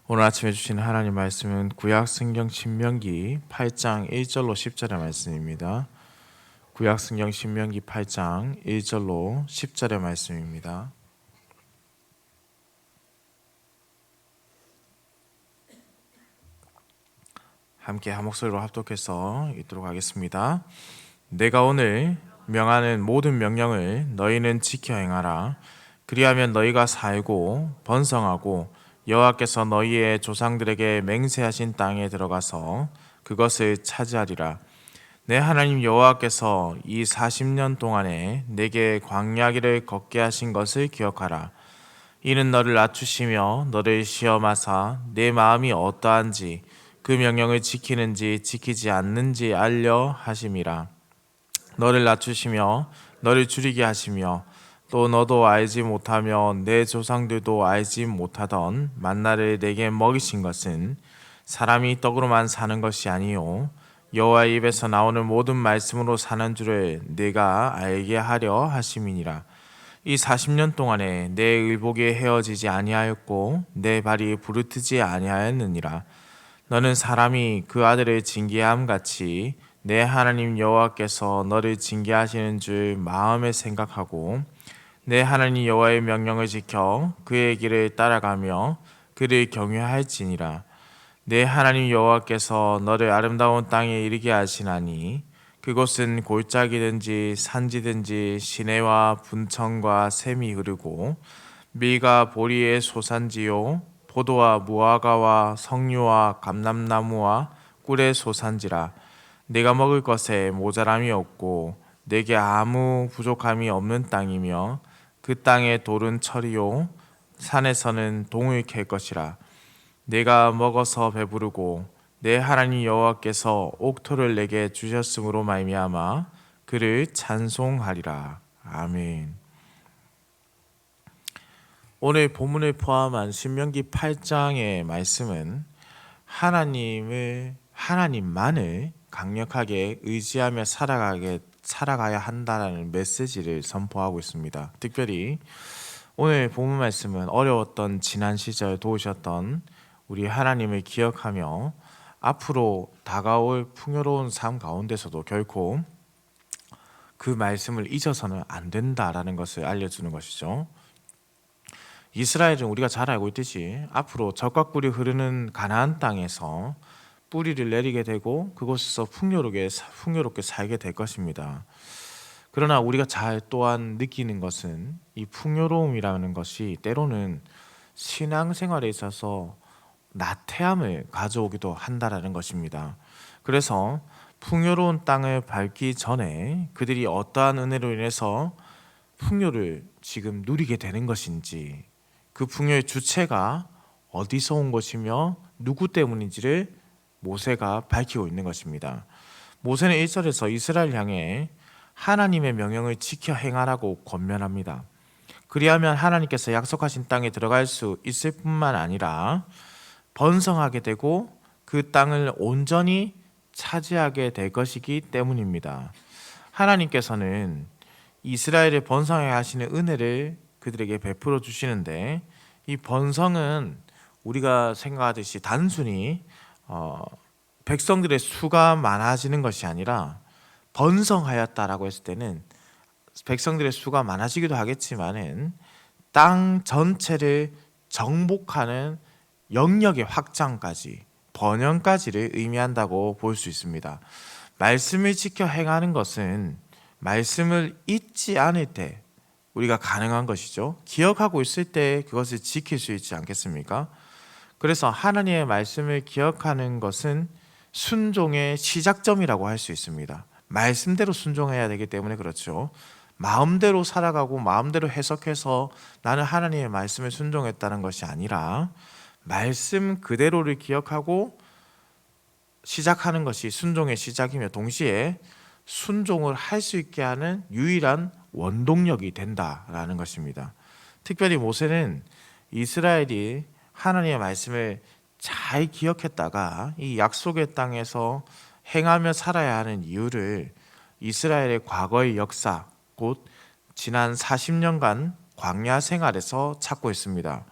오늘 아침에 주신 하나님 말씀은 구약 성경 신명기 8장 1절로 10절의 말씀입니다. 구약 성경 신명기 8장 1절로 10절의 말씀입니다. 함께 한 목소리로 합독해서 읽도록 하겠습니다. 내가 오늘 명하는 모든 명령을 너희는 지켜 행하라. 그리하면 너희가 살고 번성하고 여호와께서 너희의 조상들에게 맹세하신 땅에 들어가서 그것을 차지하리라. 내 하나님 여호와께서 이 40년 동안에 내게 광야 길을 걷게 하신 것을 기억하라. 이는 너를 낮추시며 너를 시험하사 내 마음이 어떠한지 그 명령을 지키는지 지키지 않는지 알려 하심이라. 너를 낮추시며 너를 줄이게 하시며 또 너도 알지 못하며 내 조상들도 알지 못하던 만나를 내게 먹이신 것은 사람이 떡으로만 사는 것이 아니요 여호와의 입에서 나오는 모든 말씀으로 사는 줄을 네가 알게 하려 하심이니라. 이 40년 동안에 내 의복이 헤어지지 아니하였고 내 발이 부르트지 아니하였느니라. 너는 사람이 그 아들을 징계함 같이 내 하나님 여호와께서 너를 징계하시는 줄 마음에 생각하고 내 하나님 여호와의 명령을 지켜 그의 길을 따라가며 그를 경외할지니라. 내 하나님 여호와께서 너를 아름다운 땅에 이르게 하시나니 그곳은 골짜기든지 산지든지 시내와 분천과 샘이 흐르고 밀과 보리의 소산지요 포도와 무화과와 석류와 감람나무와 꿀의 소산지라. 내가 먹을 것에 모자람이 없고 내게 아무 부족함이 없는 땅이며 그 땅의 돌은 철이요 산에서는 동을 캘 것이라. 내가 먹어서 배부르고 내 하나님 여호와께서 옥토를 내게 주셨으므로 말미암아 그를 찬송하리라. 아멘. 오늘 본문을 포함한 신명기 8장의 말씀은 하나님만을 강력하게 의지하며 살아가야 한다는 메시지를 선포하고 있습니다. 특별히 오늘 본문 말씀은 어려웠던 지난 시절 도우셨던 우리 하나님을 기억하며 앞으로 다가올 풍요로운 삶 가운데서도 결코 그 말씀을 잊어서는 안 된다라는 것을 알려주는 것이죠. 이스라엘은 우리가 잘 알고 있듯이 앞으로 젖과 꿀이 흐르는 가나안 땅에서 뿌리를 내리게 되고 그곳에서 풍요롭게 살게 될 것입니다. 그러나 우리가 잘 또한 느끼는 것은 이 풍요로움이라는 것이 때로는 신앙생활에 있어서 나태함을 가져오기도 한다라는 것입니다. 그래서 풍요로운 땅을 밟기 전에 그들이 어떠한 은혜로 인해서 풍요를 지금 누리게 되는 것인지, 그 풍요의 주체가 어디서 온 것이며 누구 때문인지를 모세가 밝히고 있는 것입니다. 모세는 1절에서 이스라엘 향해 하나님의 명령을 지켜 행하라고 권면합니다. 그리하면 하나님께서 약속하신 땅에 들어갈 수 있을 뿐만 아니라 번성하게 되고 그 땅을 온전히 차지하게 될 것이기 때문입니다. 하나님께서는 이스라엘을 번성하게 하시는 은혜를 그들에게 베풀어 주시는데, 이 번성은 우리가 생각하듯이 단순히 백성들의 수가 많아지는 것이 아니라, 번성하였다라고 했을 때는 백성들의 수가 많아지기도 하겠지만은 땅 전체를 정복하는 영역의 확장까지, 번영까지를 의미한다고 볼 수 있습니다. 말씀을 지켜 행하는 것은 말씀을 잊지 않을 때 우리가 가능한 것이죠. 기억하고 있을 때 그것을 지킬 수 있지 않겠습니까? 그래서 하나님의 말씀을 기억하는 것은 순종의 시작점이라고 할 수 있습니다. 말씀대로 순종해야 되기 때문에 그렇죠. 마음대로 살아가고 마음대로 해석해서 나는 하나님의 말씀에 순종했다는 것이 아니라 말씀 그대로를 기억하고 시작하는 것이 순종의 시작이며 동시에 순종을 할 수 있게 하는 유일한 원동력이 된다라는 것입니다. 특별히 모세는 이스라엘이 하나님의 말씀을 잘 기억했다가 이 약속의 땅에서 행하며 살아야 하는 이유를 이스라엘의 과거의 역사, 곧 지난 40년간 광야 생활에서 찾고 있습니다.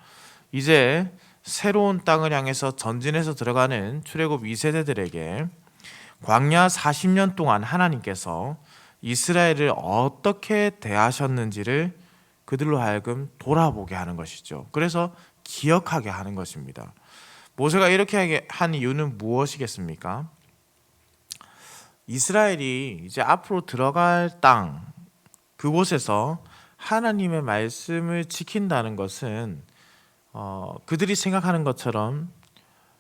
이제 새로운 땅을 향해서 전진해서 들어가는 출애굽 2세대들에게 광야 40년 동안 하나님께서 이스라엘을 어떻게 대하셨는지를 그들로 하여금 돌아보게 하는 것이죠. 그래서 기억하게 하는 것입니다. 모세가 이렇게 한 이유는 무엇이겠습니까? 이스라엘이 이제 앞으로 들어갈 땅, 그곳에서 하나님의 말씀을 지킨다는 것은 그들이 생각하는 것처럼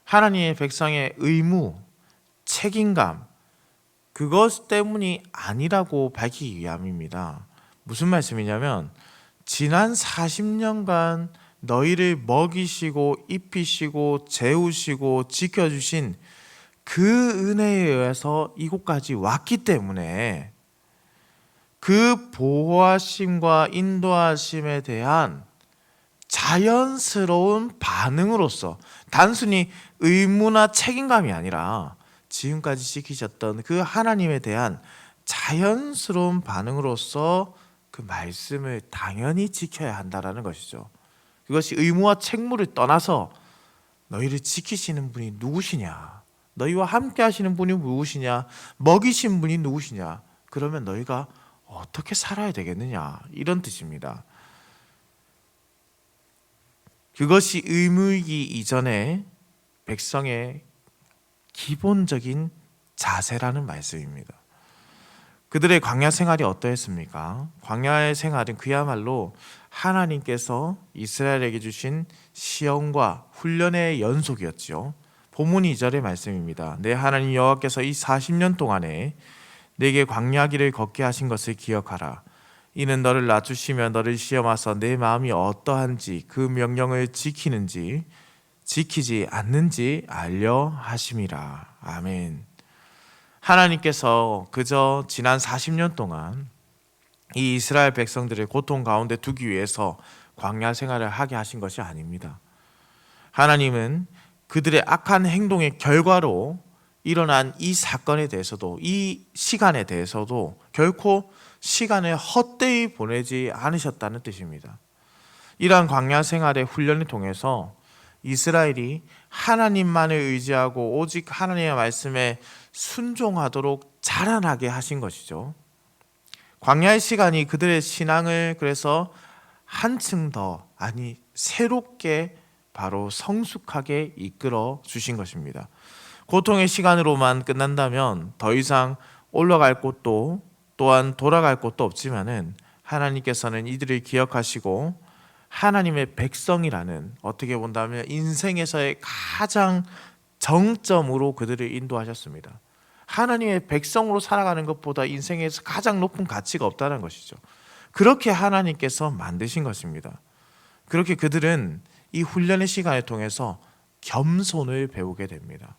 하나님의 백성의 의무, 책임감, 그것 때문이 아니라고 밝히기 위함입니다. 무슨 말씀이냐면 지난 40년간 너희를 먹이시고 입히시고 재우시고 지켜주신 그 은혜에 의해서 이곳까지 왔기 때문에 그 보호하심과 인도하심에 대한 자연스러운 반응으로서 단순히 의무나 책임감이 아니라 지금까지 지키셨던 그 하나님에 대한 자연스러운 반응으로서 그 말씀을 당연히 지켜야 한다라는 것이죠. 그것이 의무와 책무를 떠나서 너희를 지키시는 분이 누구시냐, 너희와 함께 하시는 분이 누구시냐, 먹이신 분이 누구시냐, 그러면 너희가 어떻게 살아야 되겠느냐, 이런 뜻입니다. 그것이 의무이기 이전에 백성의 기본적인 자세라는 말씀입니다. 그들의 광야 생활이 어떠했습니까? 광야의 생활은 그야말로 하나님께서 이스라엘에게 주신 시험과 훈련의 연속이었지요. 본문 2절의 말씀입니다. 내 하나님 여호와께서 이 40년 동안에 내게 광야길을 걷게 하신 것을 기억하라. 이는 너를 낮추시며 너를 시험하사 내 마음이 어떠한지 그 명령을 지키는지 지키지 않는지 알려 하심이라. 아멘. 하나님께서 그저 지난 40년 동안 이 이스라엘 백성들을 고통 가운데 두기 위해서 광야 생활을 하게 하신 것이 아닙니다. 하나님은 그들의 악한 행동의 결과로 일어난 이 사건에 대해서도, 이 시간에 대해서도 결코 시간을 헛되이 보내지 않으셨다는 뜻입니다. 이러한 광야 생활의 훈련을 통해서 이스라엘이 하나님만을 의지하고 오직 하나님의 말씀에 순종하도록 자라나게 하신 것이죠. 광야의 시간이 그들의 신앙을 그래서 한층 더, 아니 새롭게 바로 성숙하게 이끌어 주신 것입니다. 고통의 시간으로만 끝난다면 더 이상 올라갈 곳도 또한 돌아갈 곳도 없지만은 하나님께서는 이들을 기억하시고 하나님의 백성이라는, 어떻게 본다면 인생에서의 가장 정점으로 그들을 인도하셨습니다. 하나님의 백성으로 살아가는 것보다 인생에서 가장 높은 가치가 없다는 것이죠. 그렇게 하나님께서 만드신 것입니다. 그렇게 그들은 이 훈련의 시간을 통해서 겸손을 배우게 됩니다.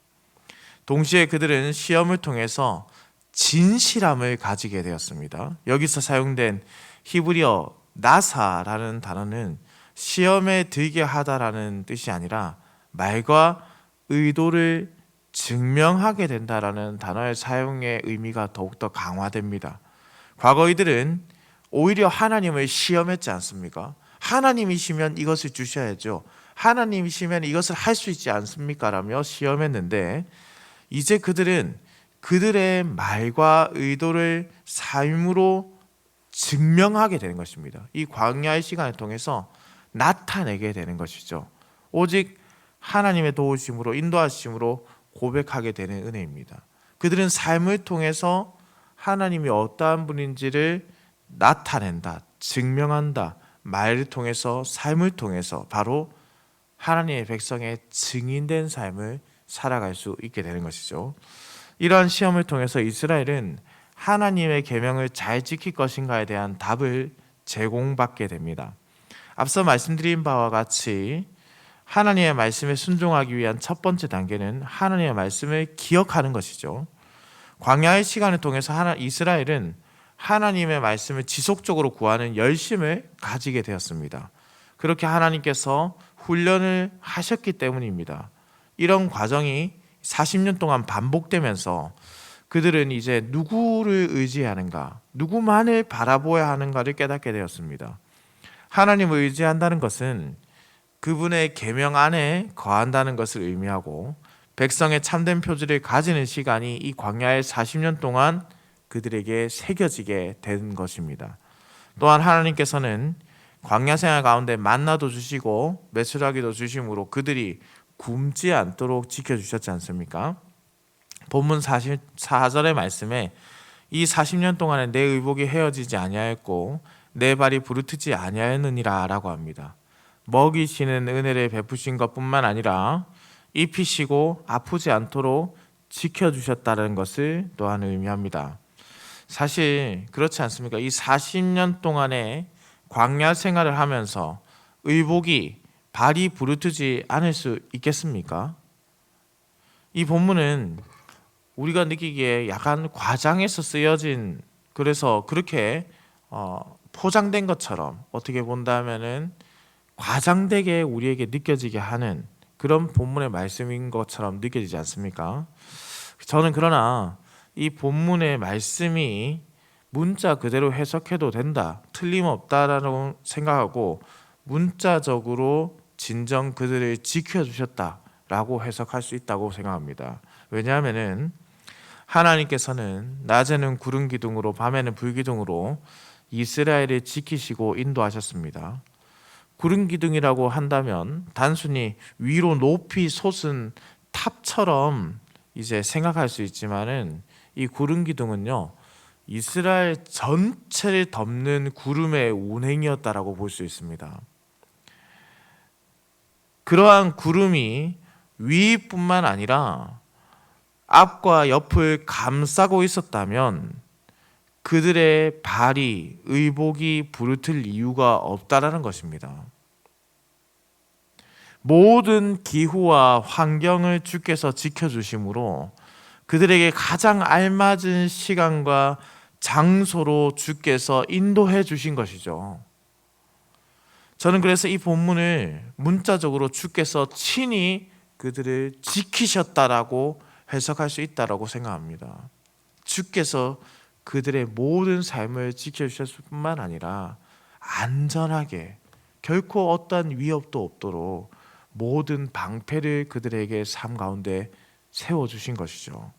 동시에 그들은 시험을 통해서 진실함을 가지게 되었습니다. 여기서 사용된 히브리어 나사라는 단어는 시험에 들게 하다라는 뜻이 아니라 말과 의도를 증명하게 된다라는 단어의 사용의 의미가 더욱더 강화됩니다. 과거 이들은 오히려 하나님을 시험했지 않습니까? 하나님이시면 이것을 주셔야죠, 하나님이시면 이것을 할 수 있지 않습니까? 라며 시험했는데 이제 그들은 그들의 말과 의도를 삶으로 증명하게 되는 것입니다. 이 광야의 시간을 통해서 나타내게 되는 것이죠. 오직 하나님의 도우심으로 인도하심으로 고백하게 되는 은혜입니다. 그들은 삶을 통해서 하나님이 어떠한 분인지를 나타낸다, 증명한다. 말을 통해서, 삶을 통해서 바로 하나님의 백성의 증인된 삶을 살아갈 수 있게 되는 것이죠. 이러한 시험을 통해서 이스라엘은 하나님의 계명을 잘 지킬 것인가에 대한 답을 제공받게 됩니다. 앞서 말씀드린 바와 같이 하나님의 말씀에 순종하기 위한 첫 번째 단계는 하나님의 말씀을 기억하는 것이죠. 광야의 시간을 통해서 이스라엘은 하나님의 말씀을 지속적으로 구하는 열심을 가지게 되었습니다. 그렇게 하나님께서 훈련을 하셨기 때문입니다. 이런 과정이 40년 동안 반복되면서 그들은 이제 누구를 의지하는가, 누구만을 바라보아야 하는가를 깨닫게 되었습니다. 하나님을 의지한다는 것은 그분의 계명 안에 거한다는 것을 의미하고 백성의 참된 표지를 가지는 시간이 이 광야의 40년 동안 그들에게 새겨지게 된 것입니다. 또한 하나님께서는 광야 생활 가운데 만나도 주시고 메추라기도 주심으로 그들이 굶지 않도록 지켜주셨지 않습니까? 본문 44절의 말씀에 이 40년 동안에 내 의복이 헤어지지 아니하였고 내 발이 부르트지 아니하였느니라 라고 합니다. 먹이시는 은혜를 베푸신 것뿐만 아니라 입히시고 아프지 않도록 지켜주셨다는 것을 또한 의미합니다. 사실 그렇지 않습니까? 이 40년 동안의 광야 생활을 하면서 의복이 발이 부르트지 않을 수 있겠습니까? 이 본문은 우리가 느끼기에 약간 과장해서 쓰여진, 그래서 그렇게 포장된 것처럼 어떻게 본다면은 과장되게 우리에게 느껴지게 하는 그런 본문의 말씀인 것처럼 느껴지지 않습니까? 저는 그러나 이 본문의 말씀이 문자 그대로 해석해도 된다, 틀림없다라고 생각하고 문자적으로 진정 그들을 지켜주셨다라고 해석할 수 있다고 생각합니다. 왜냐하면은 하나님께서는 낮에는 구름 기둥으로 밤에는 불기둥으로 이스라엘을 지키시고 인도하셨습니다. 구름 기둥이라고 한다면 단순히 위로 높이 솟은 탑처럼 이제 생각할 수 있지만은 이 구름 기둥은요, 이스라엘 전체를 덮는 구름의 운행이었다라고 볼 수 있습니다. 그러한 구름이 위뿐만 아니라 앞과 옆을 감싸고 있었다면 그들의 발이, 의복이 부르틀 이유가 없다라는 것입니다. 모든 기후와 환경을 주께서 지켜주심으로 그들에게 가장 알맞은 시간과 장소로 주께서 인도해 주신 것이죠. 저는 그래서 이 본문을 문자적으로 주께서 친히 그들을 지키셨다라고 해석할 수 있다라고 생각합니다. 주께서 그들의 모든 삶을 지켜주셨을 뿐만 아니라 안전하게 결코 어떠한 위협도 없도록 모든 방패를 그들에게 삶 가운데 세워주신 것이죠.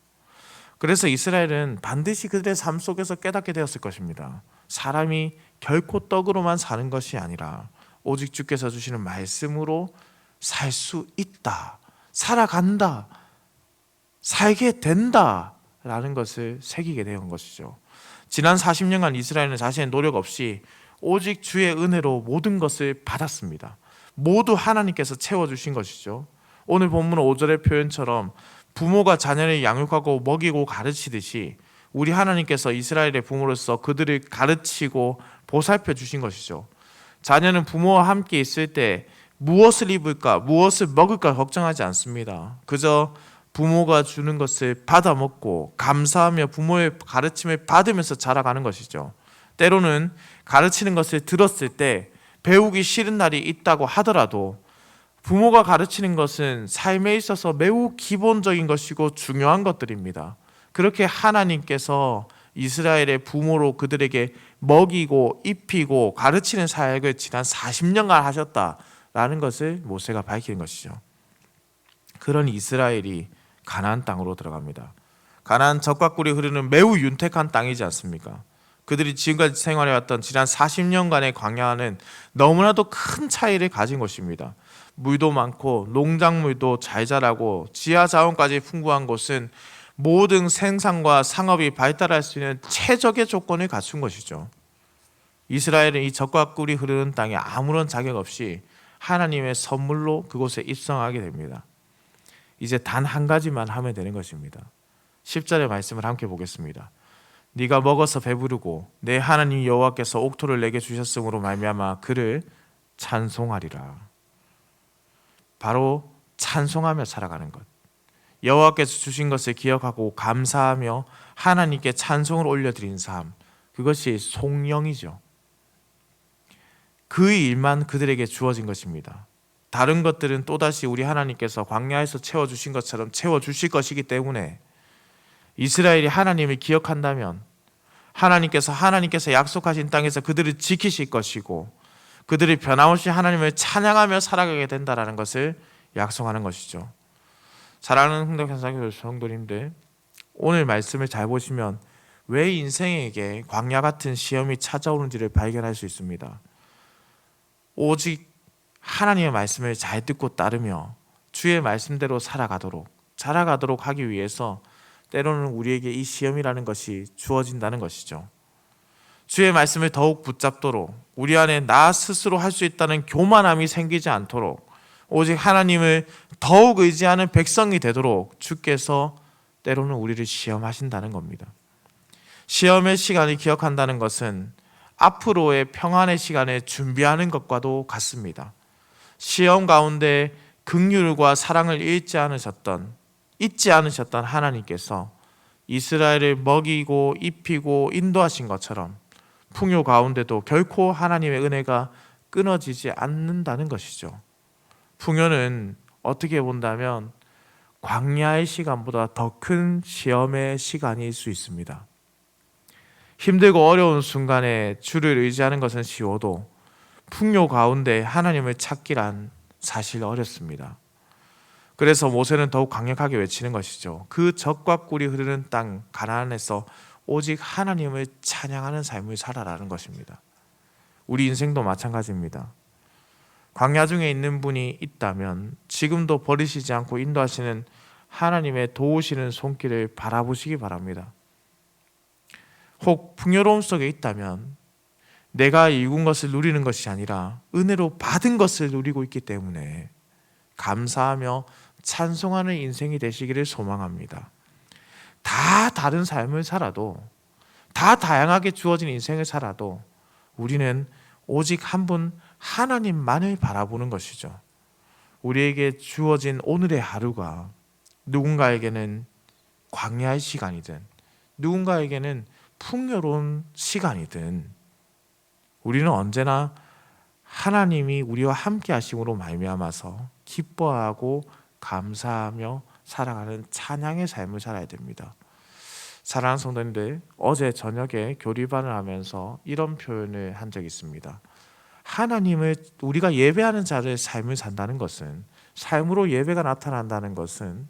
그래서 이스라엘은 반드시 그들의 삶 속에서 깨닫게 되었을 것입니다. 사람이 결코 떡으로만 사는 것이 아니라 오직 주께서 주시는 말씀으로 살 수 있다, 살아간다, 살게 된다라는 것을 새기게 된 것이죠. 지난 40년간 이스라엘은 자신의 노력 없이 오직 주의 은혜로 모든 것을 받았습니다. 모두 하나님께서 채워주신 것이죠. 오늘 본문 5절의 표현처럼 부모가 자녀를 양육하고 먹이고 가르치듯이 우리 하나님께서 이스라엘의 부모로서 그들을 가르치고 보살펴 주신 것이죠. 자녀는 부모와 함께 있을 때 무엇을 입을까, 무엇을 먹을까 걱정하지 않습니다. 그저 부모가 주는 것을 받아 먹고 감사하며 부모의 가르침을 받으면서 자라가는 것이죠. 때로는 가르치는 것을 들었을 때 배우기 싫은 날이 있다고 하더라도 부모가 가르치는 것은 삶에 있어서 매우 기본적인 것이고 중요한 것들입니다. 그렇게 하나님께서 이스라엘의 부모로 그들에게 먹이고 입히고 가르치는 사역을 지난 40년간 하셨다라는 것을 모세가 밝히는 것이죠. 그런 이스라엘이 가나안 땅으로 들어갑니다. 가나안 젖과 꿀이 흐르는 매우 윤택한 땅이지 않습니까? 그들이 지금까지 생활해왔던 지난 40년간의 광야는 너무나도 큰 차이를 가진 것입니다. 물도 많고 농작물도 잘 자라고 지하 자원까지 풍부한 곳은 모든 생산과 상업이 발달할 수 있는 최적의 조건을 갖춘 것이죠. 이스라엘은 이 젖과 꿀이 흐르는 땅에 아무런 자격 없이 하나님의 선물로 그곳에 입성하게 됩니다. 이제 단 한 가지만 하면 되는 것입니다. 10절의 말씀을 함께 보겠습니다. 네가 먹어서 배부르고 내 하나님 여호와께서 옥토를 내게 주셨으므로 말미암아 그를 찬송하리라. 바로 찬송하며 살아가는 것, 여호와께서 주신 것을 기억하고 감사하며 하나님께 찬송을 올려드린 삶, 그것이 송영이죠. 그 일만 그들에게 주어진 것입니다. 다른 것들은 또다시 우리 하나님께서 광야에서 채워주신 것처럼 채워주실 것이기 때문에 이스라엘이 하나님을 기억한다면 하나님께서 약속하신 땅에서 그들을 지키실 것이고 그들이 변함없이 하나님을 찬양하며 살아가게 된다라는 것을 약속하는 것이죠. 사랑하는 흥덕현상교 성도님들, 오늘 말씀을 잘 보시면 왜 인생에게 광야 같은 시험이 찾아오는지를 발견할 수 있습니다. 오직 하나님의 말씀을 잘 듣고 따르며 주의 말씀대로 살아가도록 하기 위해서 때로는 우리에게 이 시험이라는 것이 주어진다는 것이죠. 주의 말씀을 더욱 붙잡도록 우리 안에 나 스스로 할 수 있다는 교만함이 생기지 않도록 오직 하나님을 더욱 의지하는 백성이 되도록 주께서 때로는 우리를 시험하신다는 겁니다. 시험의 시간을 기억한다는 것은 앞으로의 평안의 시간을 준비하는 것과도 같습니다. 시험 가운데 긍휼과 사랑을 잊지 않으셨던 하나님께서 이스라엘을 먹이고 입히고 인도하신 것처럼 풍요 가운데도 결코 하나님의 은혜가 끊어지지 않는다는 것이죠. 풍요는 어떻게 본다면 광야의 시간보다 더 큰 시험의 시간일 수 있습니다. 힘들고 어려운 순간에 주를 의지하는 것은 쉬워도 풍요 가운데 하나님을 찾기란 사실 어렵습니다. 그래서 모세는 더욱 강력하게 외치는 것이죠. 그 적과 꿀이 흐르는 땅 가나안에서 오직 하나님을 찬양하는 삶을 살아라는 것입니다. 우리 인생도 마찬가지입니다. 광야 중에 있는 분이 있다면 지금도 버리시지 않고 인도하시는 하나님의 도우시는 손길을 바라보시기 바랍니다. 혹 풍요로움 속에 있다면 내가 이룬 것을 누리는 것이 아니라 은혜로 받은 것을 누리고 있기 때문에 감사하며 찬송하는 인생이 되시기를 소망합니다. 다 다른 삶을 살아도, 다 다양하게 주어진 인생을 살아도 우리는 오직 한 분 하나님만을 바라보는 것이죠. 우리에게 주어진 오늘의 하루가 누군가에게는 광야의 시간이든 누군가에게는 풍요로운 시간이든 우리는 언제나 하나님이 우리와 함께 하심으로 말미암아서 기뻐하고 감사하며 살아가는 찬양의 삶을 살아야 됩니다. 사랑하는 성도님들, 어제 저녁에 교리반을 하면서 이런 표현을 한 적이 있습니다. 하나님을 우리가 예배하는 자를 삶을 산다는 것은, 삶으로 예배가 나타난다는 것은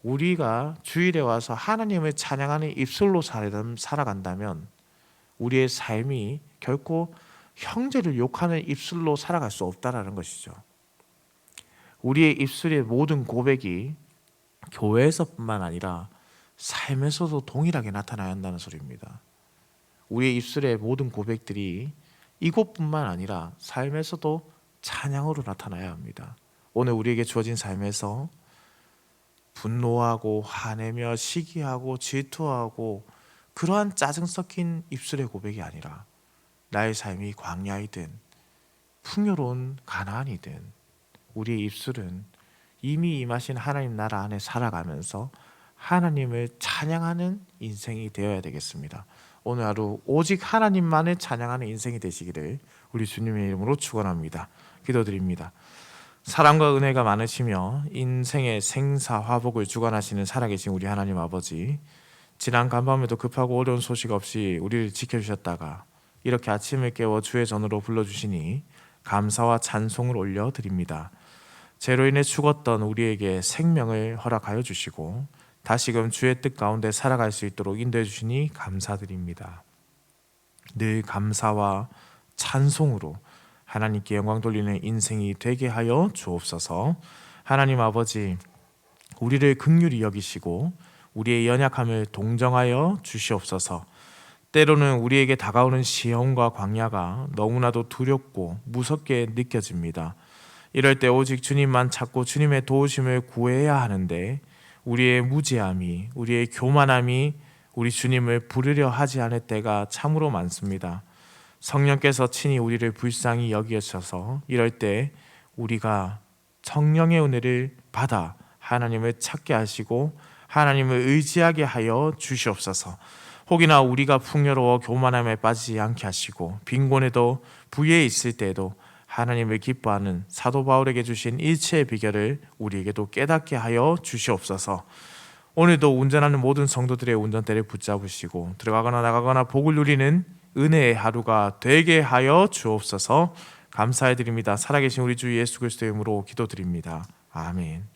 우리가 주일에 와서 하나님을 찬양하는 입술로 살아간다면 우리의 삶이 결코 형제를 욕하는 입술로 살아갈 수 없다는 것이죠. 우리의 입술의 모든 고백이 교회에서뿐만 아니라 삶에서도 동일하게 나타나야 한다는 소리입니다. 우리의 입술의 모든 고백들이 이곳뿐만 아니라 삶에서도 찬양으로 나타나야 합니다. 오늘 우리에게 주어진 삶에서 분노하고 화내며 시기하고 질투하고 그러한 짜증 섞인 입술의 고백이 아니라 나의 삶이 광야이든 풍요로운 가나안이든 우리의 입술은 이미 임하신 하나님 나라 안에 살아가면서 하나님을 찬양하는 인생이 되어야 되겠습니다. 오늘 하루 오직 하나님만을 찬양하는 인생이 되시기를 우리 주님의 이름으로 축원합니다. 기도드립니다. 사랑과 은혜가 많으시며 인생의 생사화복을 주관하시는 살아계신 우리 하나님 아버지, 지난 간밤에도 급하고 어려운 소식 없이 우리를 지켜주셨다가 이렇게 아침을 깨워 주의 전으로 불러주시니 감사와 찬송을 올려드립니다. 죄로 인해 죽었던 우리에게 생명을 허락하여 주시고 다시금 주의 뜻 가운데 살아갈 수 있도록 인도해 주시니 감사드립니다. 늘 감사와 찬송으로 하나님께 영광 돌리는 인생이 되게 하여 주옵소서. 하나님 아버지, 우리를 긍휼히 여기시고 우리의 연약함을 동정하여 주시옵소서. 때로는 우리에게 다가오는 시험과 광야가 너무나도 두렵고 무섭게 느껴집니다. 이럴 때 오직 주님만 찾고 주님의 도우심을 구해야 하는데 우리의 무지함이, 우리의 교만함이 우리 주님을 부르려 하지 않을 때가 참으로 많습니다. 성령께서 친히 우리를 불쌍히 여기셔서 이럴 때 우리가 성령의 은혜를 받아 하나님을 찾게 하시고 하나님을 의지하게 하여 주시옵소서. 혹이나 우리가 풍요로워 교만함에 빠지지 않게 하시고 빈곤에도 부유에 있을 때에도 하나님을 기뻐하는 사도 바울에게 주신 일체의 비결을 우리에게도 깨닫게 하여 주시옵소서. 오늘도 운전하는 모든 성도들의 운전대를 붙잡으시고 들어가거나 나가거나 복을 누리는 은혜의 하루가 되게 하여 주옵소서. 감사해 드립니다. 살아계신 우리 주 예수 그리스도의 이름으로 기도드립니다. 아멘.